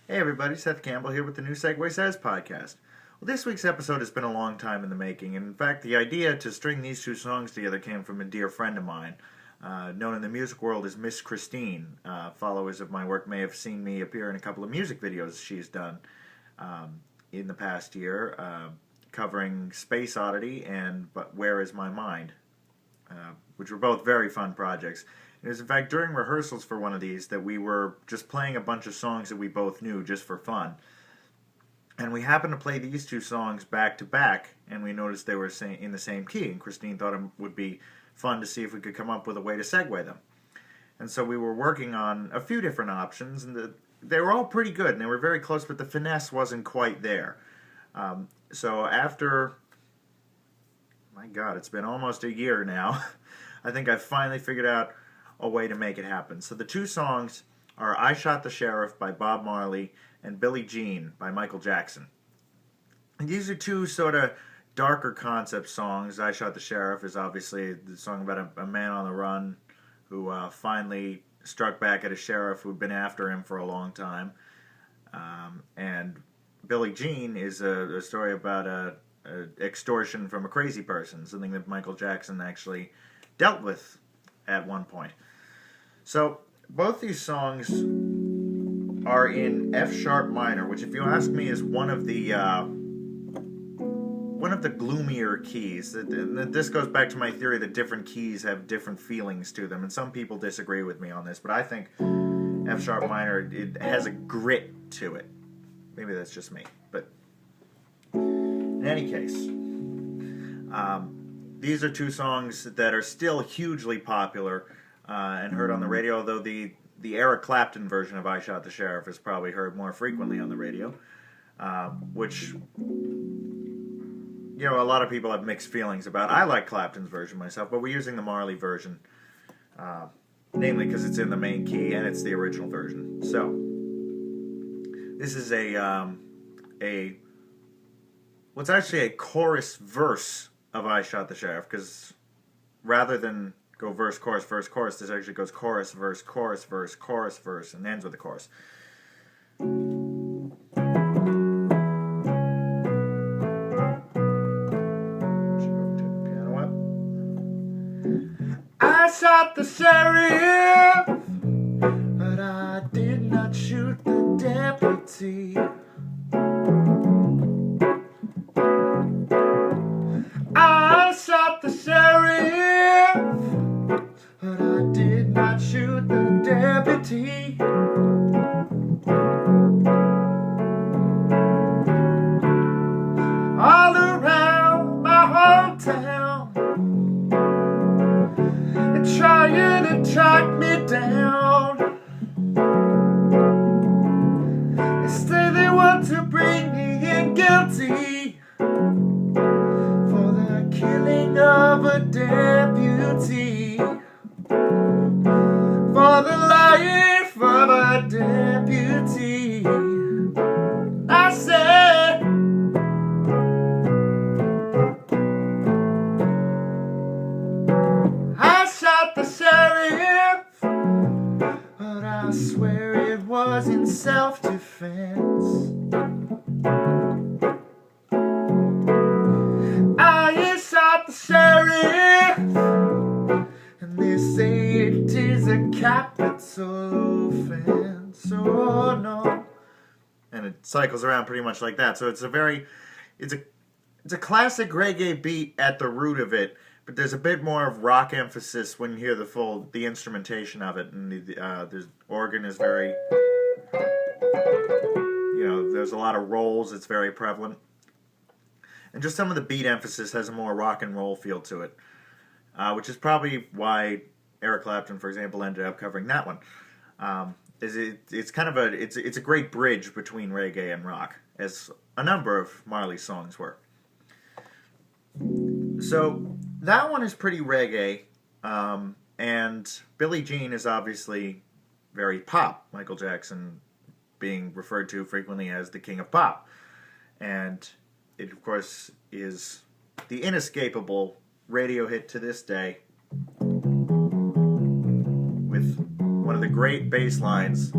Hey everybody, Seth Campbell here with the new Segue Says podcast. Well, this week's episode has been a long time in the making, and in fact, the idea to string these two songs together came from a dear friend of mine, known in the music world as Miss Christine. Followers of my work may have seen me appear in a couple of music videos she's done in the past year, covering Space Oddity and But Where Is My Mind, which were both very fun projects. It was in fact during rehearsals for one of these that we were just playing a bunch of songs that we both knew just for fun. And we happened to play these two songs back to back, and we noticed they were in the same key, and Christine thought it would be fun to see if we could come up with a way to segue them. And so we were working on a few different options, and they were all pretty good, and they were very close, but the finesse wasn't quite there. So after, my God, it's been almost a year now, I think I finally figured out a way to make it happen. So the two songs are I Shot the Sheriff by Bob Marley and Billie Jean by Michael Jackson. And these are two sort of darker concept songs. I Shot the Sheriff is obviously the song about a man on the run who finally struck back at a sheriff who'd been after him for a long time. And Billie Jean is a story about a extortion from a crazy person, something that Michael Jackson actually dealt with at one point. So both these songs are in F sharp minor, which, if you ask me, is one of the gloomier keys. This goes back to my theory that different keys have different feelings to them, and some people disagree with me on this, but I think F sharp minor, it has a grit to it. Maybe that's just me, but in any case, these are two songs that are still hugely popular and heard on the radio, although the Eric Clapton version of I Shot the Sheriff is probably heard more frequently on the radio, which, a lot of people have mixed feelings about. I like Clapton's version myself, but we're using the Marley version, namely because it's in the main key and it's the original version. So, this is what's actually a chorus verse of I Shot the Sheriff, because rather than go verse, chorus, this actually goes chorus, verse, chorus, verse, and ends with a chorus. I shot the sheriff, but I did not shoot the deputy. I shot the sheriff, but I did not shoot the deputy. All around my hometown, they're trying to track me down. They say they want to bring me in guilty for the killing of a deputy, for the life of a deputy. I said, I shot the sheriff, but I swear it was in self-defense. I shot the sheriff, and they say it is a capital offense. Oh no. And it cycles around pretty much like that. So it's a classic reggae beat at the root of it, but there's a bit more of rock emphasis when you hear the instrumentation of it, and the organ is very, there's a lot of rolls. It's very prevalent. And just some of the beat emphasis has a more rock and roll feel to it, which is probably why Eric Clapton, for example, ended up covering that one. It's kind of it's a great bridge between reggae and rock, as a number of Marley's songs were. So that one is pretty reggae, and Billie Jean is obviously very pop. Michael Jackson being referred to frequently as the king of pop, and it, of course, is the inescapable radio hit to this day, with one of the great bass lines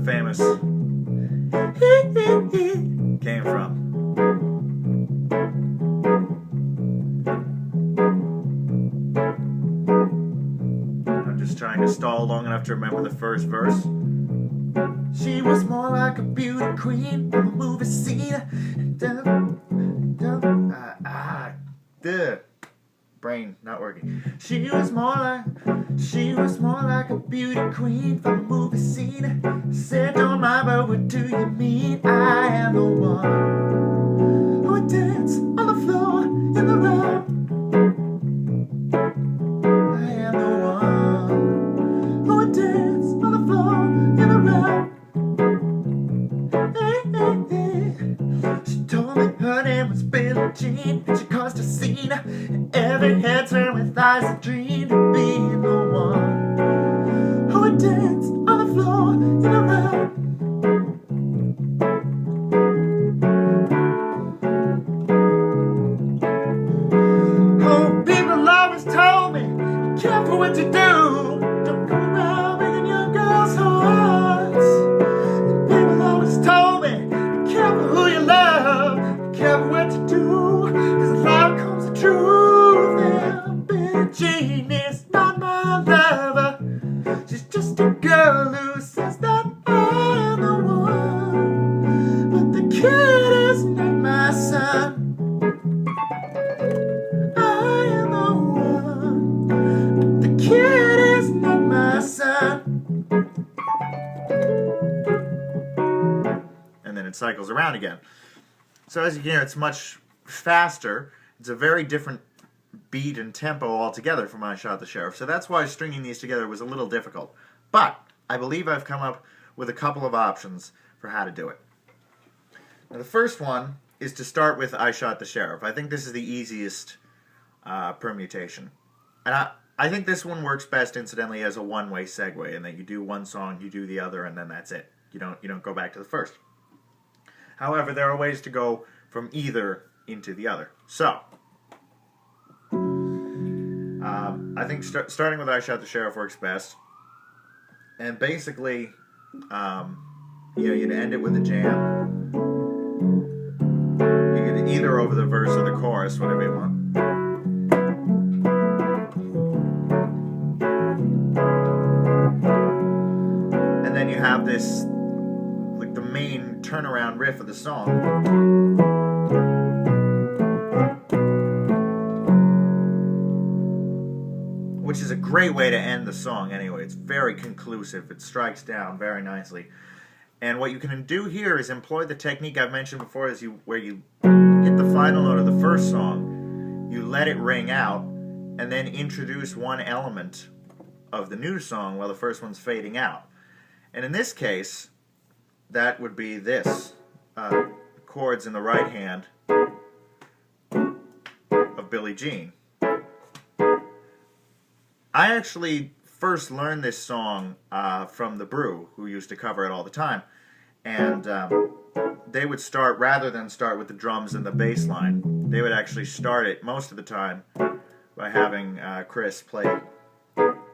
famous came from. I'm just trying to stall long enough to remember the first verse. She was more like a beauty queen from a movie scene. Brain not working. She was more like a beauty queen from a movie scene. Said, don't mind, but what do you mean? I am the one who would dance on the floor in the round. I am the one who would dance on the floor in the round. She told me her name was Billie Jean, and she caused a scene. Every head turned with eyes that dreamed of being the one who would dance on the floor in a round. Oh, people always told me, be careful what you do. Don't go around breaking young girls' hearts. And people always told me, be careful who you love, be careful what you do, 'cause love comes the truth. And Billie Jean is not my lover. She's just a girl who says that I am the one. But the kid is not my son. I am the one. But the kid is not my son. And then it cycles around again. So as you can hear, it's much faster. It's a very different beat and tempo altogether from I Shot the Sheriff. So that's why stringing these together was a little difficult. But I believe I've come up with a couple of options for how to do it. Now the first one is to start with I Shot the Sheriff. I think this is the easiest permutation. And I think this one works best, incidentally, as a one-way segue, in that you do one song, you do the other, and then that's it. You don't go back to the first. However, there are ways to go from either into the other. So, I think starting with I Shot the Sheriff works best. And basically, you'd end it with a jam. You could either over the verse or the chorus, whatever you want. And then you have this, like the main turnaround riff of the song. Which is a great way to end the song anyway. It's very conclusive. It strikes down very nicely. And what you can do here is employ the technique I've mentioned before, where you hit the final note of the first song, you let it ring out, and then introduce one element of the new song while the first one's fading out. And in this case, that would be this. Chords in the right hand of Billie Jean. I actually first learned this song from the Brew, who used to cover it all the time. And they would start, rather than start with the drums and the bass line, they would actually start it most of the time by having Chris play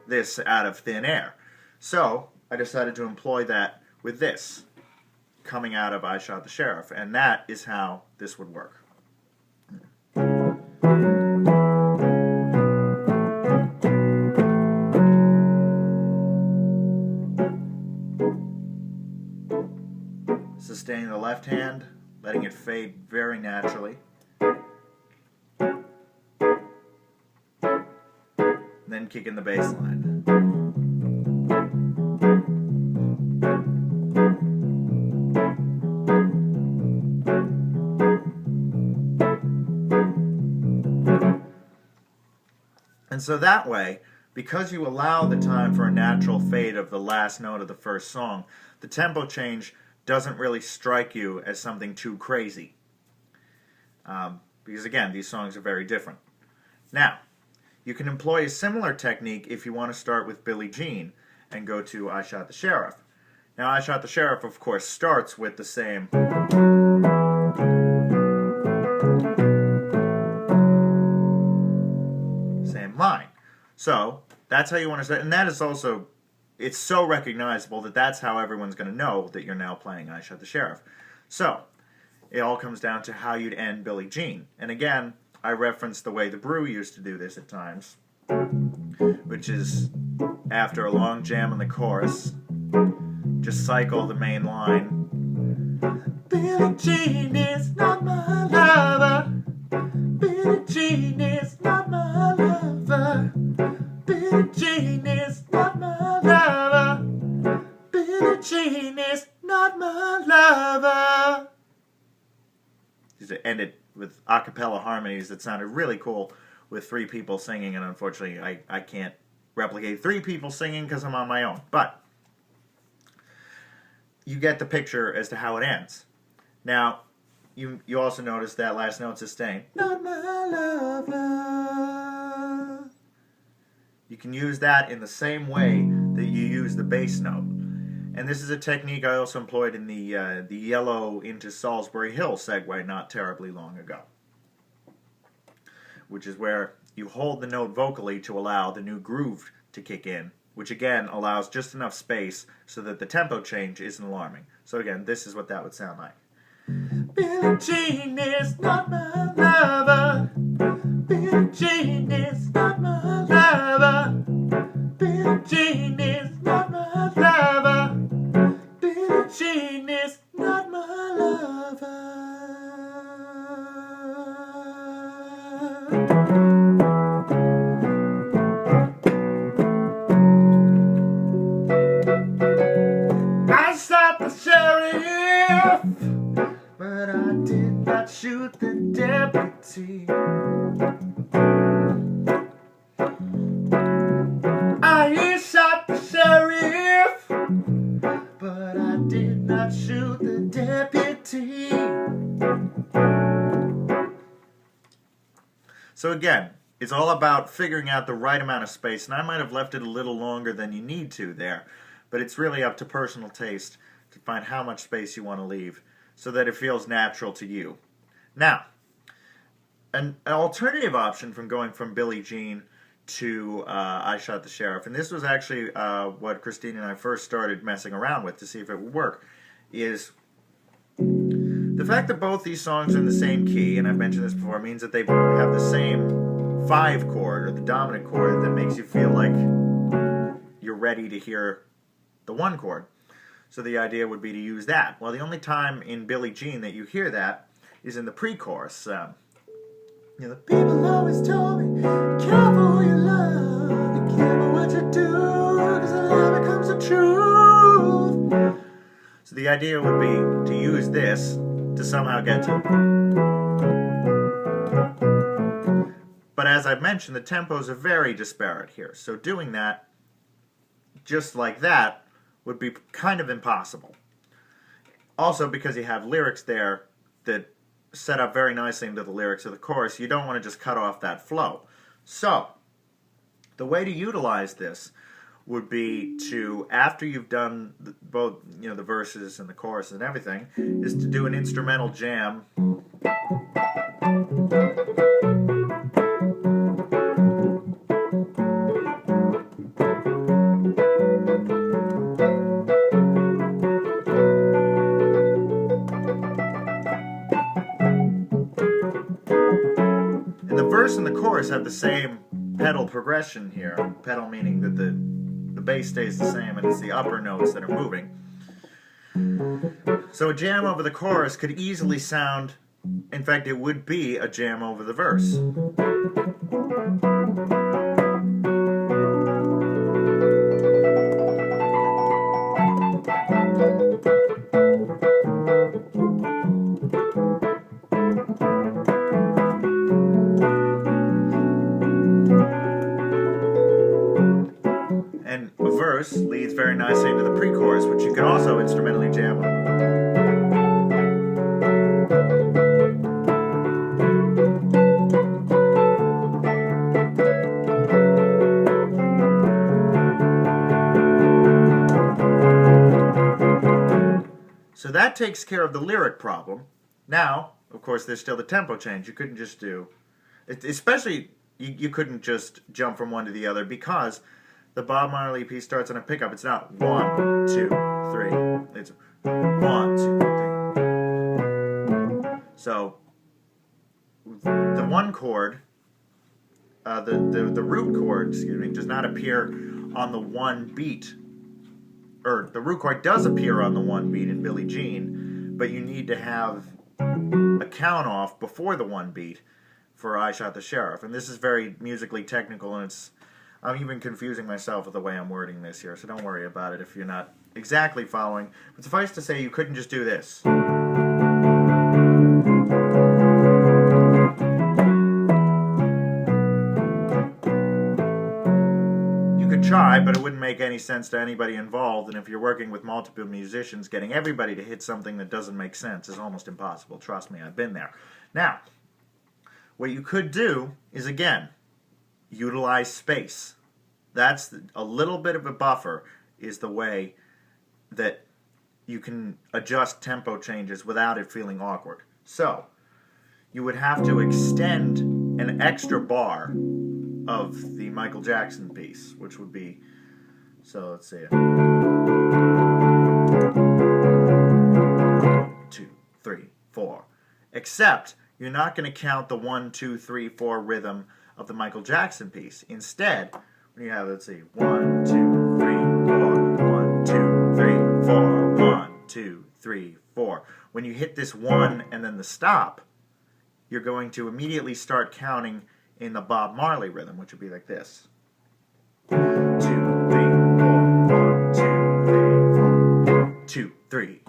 this out of thin air. So I decided to employ that with this, coming out of I Shot the Sheriff. And that is how this would work. Sustaining the left hand, letting it fade very naturally. Then kicking the bass line. And so that way, because you allow the time for a natural fade of the last note of the first song, the tempo change doesn't really strike you as something too crazy. Because again, these songs are very different. Now, you can employ a similar technique if you want to start with Billie Jean and go to I Shot the Sheriff. Now, I Shot the Sheriff, of course, starts with the same line. So, that's how you want to start. And that is also it's so recognizable that that's how everyone's going to know that you're now playing I Shot the Sheriff. So, it all comes down to how you'd end Billie Jean. And again, I referenced the way the Brew used to do this at times, which is after a long jam on the chorus, just cycle the main line. Billie Jean is not my lover. Billie Jean is not my lover. Billie Jean is not my lover. Billie Jean is not my lover. It ended with a cappella harmonies that sounded really cool with 3 people singing, and unfortunately I can't replicate 3 people singing because I'm on my own. But you get the picture as to how it ends. Now, you also notice that last note sustained. Not my lover. You can use that in the same way that you use the bass note. And this is a technique I also employed in the Yellow into Salisbury Hill segue not terribly long ago, which is where you hold the note vocally to allow the new groove to kick in, which again allows just enough space so that the tempo change isn't alarming. So again, this is what that would sound like. Billie Jean is not my lover. Billie Jean is not my lover. Billie Jean is not my lover. Billie Jean is not my lover. I shot the sheriff, but I did not shoot the deputy. I shot the sheriff, but I did not shoot the deputy. So again, it's all about figuring out the right amount of space, and I might have left it a little longer than you need to there, but it's really up to personal taste to find how much space you want to leave so that it feels natural to you. Now, an alternative option from going from Billie Jean to I Shot the Sheriff, and this was actually what Christine and I first started messing around with to see if it would work, is the fact that both these songs are in the same key, and I've mentioned this before, means that they have the same 5 chord, or the dominant chord, that makes you feel like you're ready to hear the 1 chord. So the idea would be to use that. Well, the only time in Billie Jean that you hear that is in the pre-chorus. The people always told me, be careful who you love, be careful what you do, because the lie becomes the truth. So the idea would be to use this to somehow get to. But as I've mentioned, the tempos are very disparate here. So doing that, just like that, would be kind of impossible. Also, because you have lyrics there that set up very nicely into the lyrics of the chorus, you don't want to just cut off that flow. So, the way to utilize this would be to, after you've done both, the verses and the chorus and everything, is to do an instrumental jam. And the verse and the chorus have the same pedal progression here. Pedal meaning that the bass stays the same and it's the upper notes that are moving. So a jam over the chorus could easily sound, in fact it would be a jam over the verse. And a verse leads very nicely into the pre-chorus, which you can also instrumentally jam on. So that takes care of the lyric problem. Now, of course, there's still the tempo change. You couldn't just do, especially you couldn't just jump from one to the other, because the Bob Marley piece starts on a pickup. It's not 1, 2, 3. It's 1, 2, 3. So the one chord, the root chord, excuse me, does not appear on the one beat. Or the root chord does appear on the one beat in Billie Jean, but you need to have a count off before the one beat for I Shot the Sheriff. And this is very musically technical, and I'm even confusing myself with the way I'm wording this here, so don't worry about it if you're not exactly following. But suffice to say, you couldn't just do this. You could try, but it wouldn't make any sense to anybody involved, and if you're working with multiple musicians, getting everybody to hit something that doesn't make sense is almost impossible. Trust me, I've been there. Now, what you could do is, again, utilize space. That's a little bit of a buffer, is the way that you can adjust tempo changes without it feeling awkward. So, you would have to extend an extra bar of the Michael Jackson piece, which would be, so let's see it. 2, 3, 4. Except, you're not going to count the 1, 2, 3, 4 rhythm of the Michael Jackson piece. Instead, when you have, let's see, 1, 2, 3, 4, 1, 2, 3, 4, 1, 2, 3, 4. When you hit this 1 and then the stop, you're going to immediately start counting in the Bob Marley rhythm, which would be like this. 2, 3, 4, 1, 2, 3, 4, 2, 3.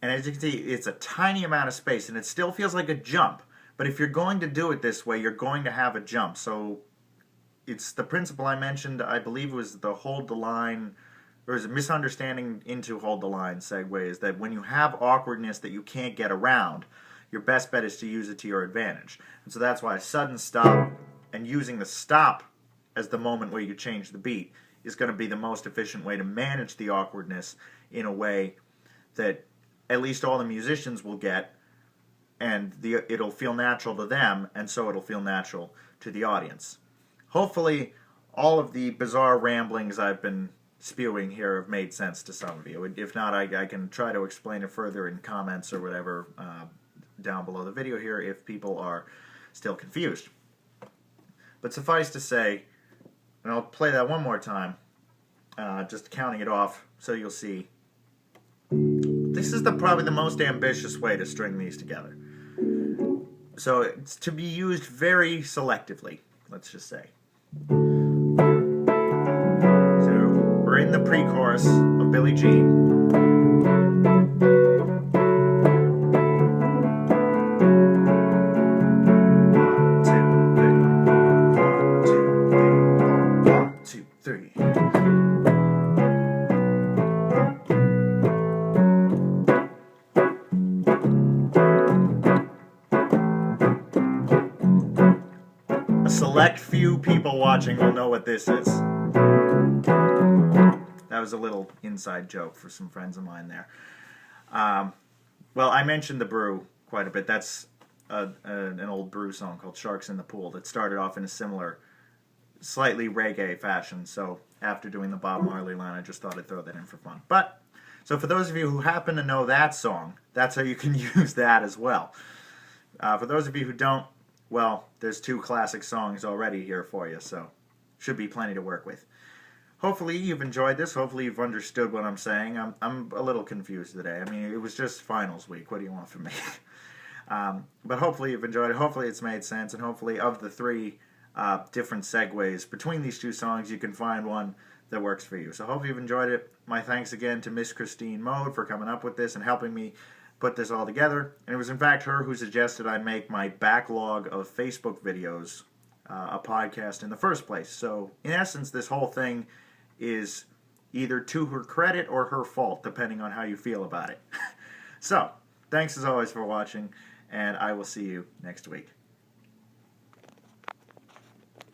And as you can see, it's a tiny amount of space, and it still feels like a jump. But if you're going to do it this way, you're going to have a jump. So it's the principle I mentioned, I believe it was the hold the line, or is it misunderstanding into hold the line segue, is that when you have awkwardness that you can't get around, your best bet is to use it to your advantage. And so that's why a sudden stop and using the stop as the moment where you change the beat is going to be the most efficient way to manage the awkwardness in a way that at least all the musicians will get, and it'll feel natural to them, and so it'll feel natural to the audience. Hopefully, all of the bizarre ramblings I've been spewing here have made sense to some of you. If not, I can try to explain it further in comments or whatever down below the video here if people are still confused. But suffice to say, and I'll play that one more time, just counting it off so you'll see. This is probably the most ambitious way to string these together. So it's to be used very selectively, let's just say. So we're in the pre-chorus of Billie Jean. Select few people watching will know what this is. That was a little inside joke for some friends of mine there. Well, I mentioned the Brew quite a bit. That's an old Brew song called Sharks in the Pool that started off in a similar, slightly reggae fashion. So after doing the Bob Marley line, I just thought I'd throw that in for fun. But, so for those of you who happen to know that song, that's how you can use that as well. For those of you who don't, well, there's 2 classic songs already here for you, so should be plenty to work with. Hopefully you've enjoyed this. Hopefully you've understood what I'm saying. I'm a little confused today. I mean, it was just finals week. What do you want from me? But hopefully you've enjoyed it. Hopefully it's made sense, and hopefully of the 3 different segues between these 2 songs, you can find one that works for you. So hopefully you've enjoyed it. My thanks again to Miss Christine Mode for coming up with this and helping me put this all together. And it was in fact her who suggested I make my backlog of Facebook videos a podcast in the first place. So in essence, this whole thing is either to her credit or her fault, depending on how you feel about it. So, thanks as always for watching, and I will see you next week.